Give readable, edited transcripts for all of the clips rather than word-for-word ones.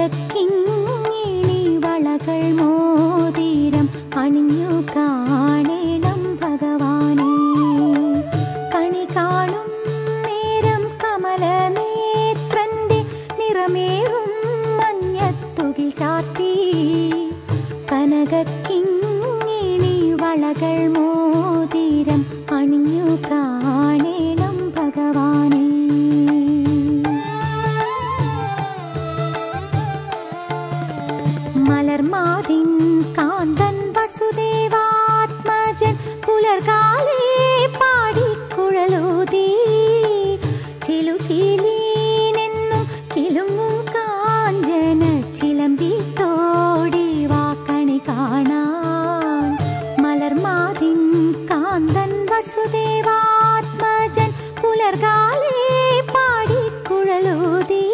കനകക്കിങ്ങിണി വളകൾ മോതിരം അണിഞ്ഞു കാണേണം ഭഗവാനെ. കണി കാണും നേരം കമലനേത്രന്റെ നിറമേറും മഞ്ഞത്തുകിൽ ചാർത്തി. കനകക്കിങ്ങിണി വളകൾ മോതിരം അണിഞ്ഞു കാണേണം ഭഗവാനെ. മലർമാതിൻ കാന്തൻ വസുദേവാത്മജൻ പുലർകാലേ പാടിക്കുഴലൂതി. ചിലുചീലീനെന്നും കിലുങ്ങും കാഞ്ചന ചിലമ്പിട്ടോടി വാക്കണി കാണാൻ. മലർമാതിൻ കാന്തൻ വസുദേവാത്മജൻ പുലർകാലേ പാടിക്കുഴലൂതി.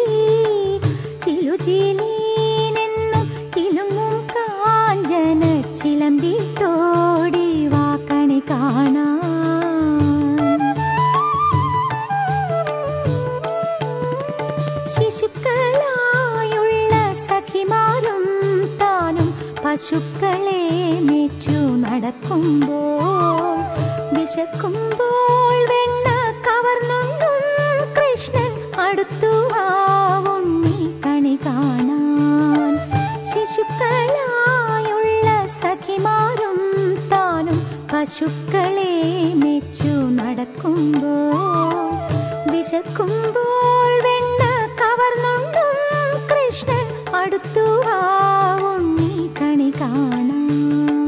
ചിലുചീലീനെന്നും കിലുങ്ങും കാഞ്ചന ചിലമ്പിട്ടോടി വാക്കണി കാണാൻ. ശിശുക്കളായുള്ള സഖിമാരും താനും പശുക്കളെ മേച്ചു നടക്കുമ്പോൾ, വിശക്കുമ്പോൾ വെണ്ണ കവർന്നുണ്ടും കൃഷ്ണൻ അടുത്തു ആ ഉണ്ണി കണി കാണാൻ. ശിശുക്കളായുള്ള സഖിമാരും താനും പശുക്കളെ മേച്ചു നടക്കുമ്പോൾ, വിശക്കുമ്പോൾ വെണ്ണ കവർന്നുണ്ടും കൃഷ്ണൻ അടുത്തു ആ ഉണ്ണി കണി കാണാൻ.